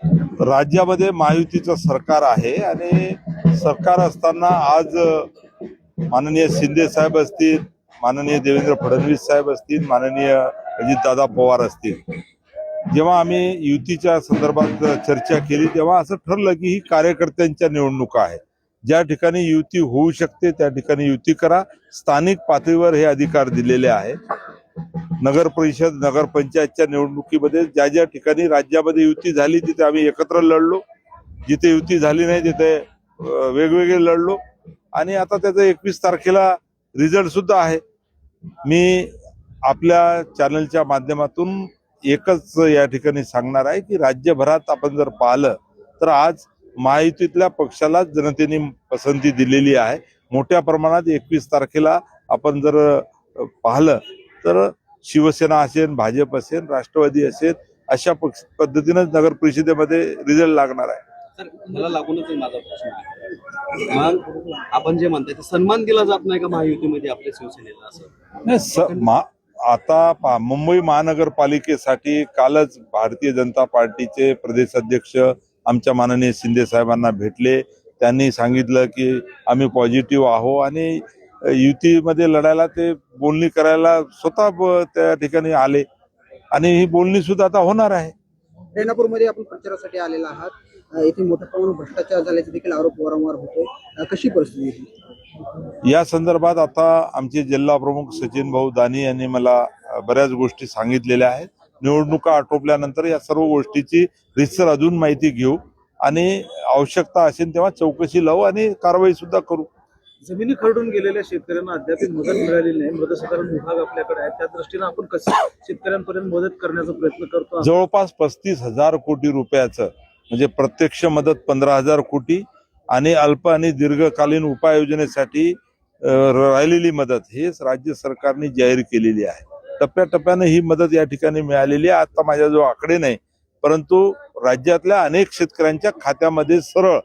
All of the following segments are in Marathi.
राज्यामध्ये महायुतीचं सरकार आहे आणि सरकार असताना आज माननीय शिंदे साहेब असतील, माननीय देवेंद्र फडणवीस साहेब असतील, माननीय अजितदादा पवार असतील, जेव्हा आम्ही युतीच्या संदर्भात चर्चा केली तेव्हा असं ठरलं की ही कार्यकर्त्यांच्या निवडणुका आहे. ज्या ठिकाणी युती होऊ शकते त्या ठिकाणी युती करा. स्थानिक पातळीवर हे अधिकार दिलेले आहे. नगर परिषद नगरपंचायतच्या निवडणुकीमध्ये ज्या ज्या ठिकाणी राज्यामध्ये युती झाली तिथे आम्ही एकत्र लढलो, जिथे युती झाली नाही तिथे वेगवेगळे लढलो आणि आता त्याचा 21 तारखेला रिझल्ट सुद्धा आहे. मी आपल्या चॅनलच्या माध्यमातून एकच या ठिकाणी सांगणार आहे की राज्यभरात आपण जर पाहिलं तर आज महायुतीतल्या पक्षाला जनतेने पसंती दिलेली आहे. मोठ्या प्रमाणात 21 तारखेला आपण जर पाहिलं तर शिवसेना असेल, भाजप असेल, राष्ट्रवादी असेल, अशा पद्धतीने नगर परिषदेमध्ये रिझल्ट लागणार आहे. सर, मला लागूनच माझा प्रश्न आहे, मग आपण जे म्हणताय ते सन्मान दिला जात नाही का महायुतीमध्ये आपल्या शिवसेनेला? असं आता मुंबई महानगरपालिकेसाठी कालच भारतीय जनता पार्टीचे प्रदेश अध्यक्ष आमच्या माननीय शिंदे साहेबांना भेटले. त्यांनी सांगितलं की आम्ही पॉझिटिव्ह आहो आणि युतीमध्ये लढायला ते बोलणी करायला स्वतः त्या ठिकाणी आले आणि ही बोलणी सुद्धा आता होणार आहे. रेणापूरमध्ये आपण प्रचारासाठी आलेला आहात. इथे मोठ्या प्रमाणात भ्रष्टाचार झाल्याचे देखील आरोप वारंवार होतोय. कशी परिस्थिती? या संदर्भात आता आमचे जिल्हा प्रमुख सचिन भाऊ दानी यांनी मला बऱ्याच गोष्टी सांगितलेल्या आहेत. निवडणुका आटोपल्यानंतर या सर्व गोष्टीची रितसर अजून माहिती घेऊ आणि आवश्यकता असेल तेव्हा चौकशी लावू आणि कारवाई सुद्धा करू. जमिनी खरडून गेलेल्या शेतकऱ्यांना अद्याप मदत मिळालेली नाही. मदत साधारण विभाग आपल्याकडे आहे, त्या दृष्टीने आपण कसं शेतकऱ्यांपर्यंत मदत करण्याचा प्रयत्न करतो. जवळपास 35,000 कोटी रुपयाचं म्हणजे प्रत्यक्ष मदत 15,000 कोटी आणि अल्प आणि दीर्घकालीन उपाययोजनेसाठी राहिलेली मदत हेच राज्य सरकारने जाहीर केलेली आहे. टप्प्याटप्प्याने ही मदत या ठिकाणी मिळालेली आहे. आता माझ्याजवळ आकडे नाही, परंतु राज्यातल्या अनेक शेतकऱ्यांच्या खात्यामध्ये सरळ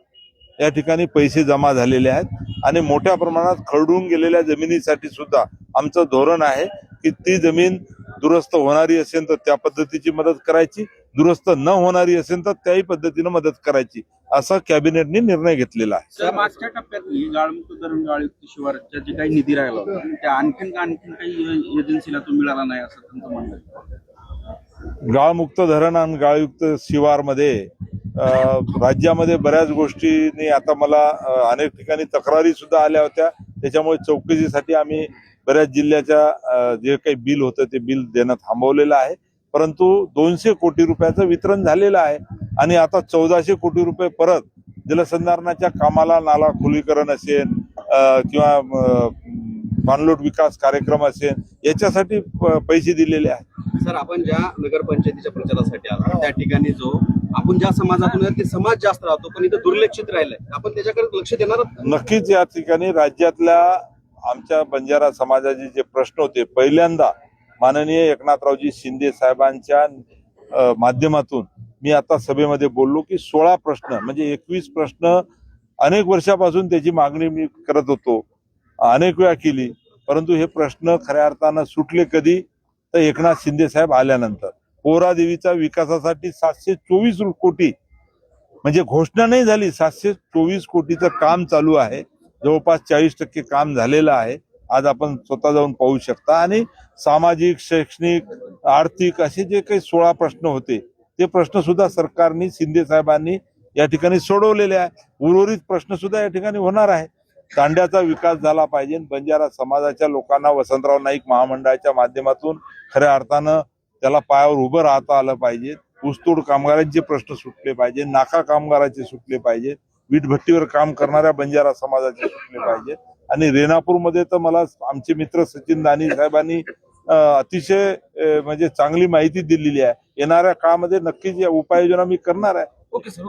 या ठिकाणी पैसे जमा झालेले आहेत आणि मोठ्या प्रमाणात खरडून गेलेल्या जमिनीसाठी सुद्धा आमचं धोरण आहे की ती जमीन दुरुस्त होणारी असेल तर त्या पद्धतीची मदत करायची, दुरुस्त न होणारी असेल तर त्याही पद्धतीने मदत करायची, असा कॅबिनेटने निर्णय घेतलेला आहे. मागच्या टप्प्यात गाळमुक्त धरण गाळयुक्त शिवारच्या जे काही निधी राहिला होता त्या आणखीन काही एजन्सीला तो मिळाला नाही असं त्यांचं म्हणणं आहे. गाळमुक्त धरण आणि गाळयुक्त शिवारमध्ये राज्यामध्ये बऱ्याच गोष्टींनी आता मला अनेक ठिकाणी तक्रारी सुद्धा आल्या होत्या. त्याच्यामुळे चौकशीसाठी आम्ही बऱ्याच जिल्ह्याच्या जे काही बिल होतं ते बिल देणं थांबवलेलं आहे. परंतु 200 कोटी रुपयाचं वितरण झालेलं आहे आणि आता 1400 कोटी रुपये परत जलसंधारणाच्या कामाला, नाला खोलीकरण असेल किंवा पाणलोट विकास कार्यक्रम असेल याच्यासाठी पैसे दिलेले आहेत. सर, आपण ज्या नगरपंचायतीच्या प्रचारासाठी आलो त्या ठिकाणी जो आपण ज्या समाजातून आहे ते समाज जास्त राहतो, पण इथं दुर्लक्षित राहिलंय. आपण त्याच्याकडे लक्ष देणार? नक्कीच या ठिकाणी राज्यातल्या आमच्या बंजारा समाजाचे जे प्रश्न होते पहिल्यांदा माननीय एकनाथरावजी शिंदे साहेबांच्या माध्यमातून मी आता सभेमध्ये बोललो की 16 प्रश्न म्हणजे 21 प्रश्न अनेक वर्षापासून त्याची मागणी मी करत होतो, अनेक वेळा केली, परंतु हे प्रश्न खऱ्या अर्थानं सुटले कधी तर एकनाथ शिंदे साहेब आल्यानंतर. पोहरादेवीचा विकासासाठी 724 कोटी म्हणजे घोषणा नाही झाली, 724 कोटीचं काम चालू आहे. जवळपास 40% काम झालेलं आहे. आज आपण स्वतः जाऊन पाहू शकता. आणि सामाजिक, शैक्षणिक, आर्थिक असे जे काही 16 प्रश्न होते ते प्रश्न सुद्धा सरकारने, शिंदे साहेबांनी या ठिकाणी सोडवलेले आहे. उर्वरित प्रश्न सुद्धा या ठिकाणी होणार आहे. तांड्याचा विकास झाला पाहिजे. बंजारा समाजाच्या लोकांना वसंतराव नाईक महामंडळाच्या माध्यमातून खऱ्या अर्थानं त्याला पायावर उभं राहता आलं पाहिजे. ऊसतोड कामगारांचे प्रश्न सुटले पाहिजे, नाका कामगाराचे सुटले पाहिजे, वीटभट्टीवर काम करणाऱ्या बंजारा समाजाचे सुटले पाहिजे. आणि रेणापूरमध्ये तर मला आमचे मित्र सचिन दानी साहेबांनी अतिशय म्हणजे चांगली माहिती दिलेली आहे. येणाऱ्या काळामध्ये नक्कीच या उपाययोजना मी करणार आहे. Okay sir.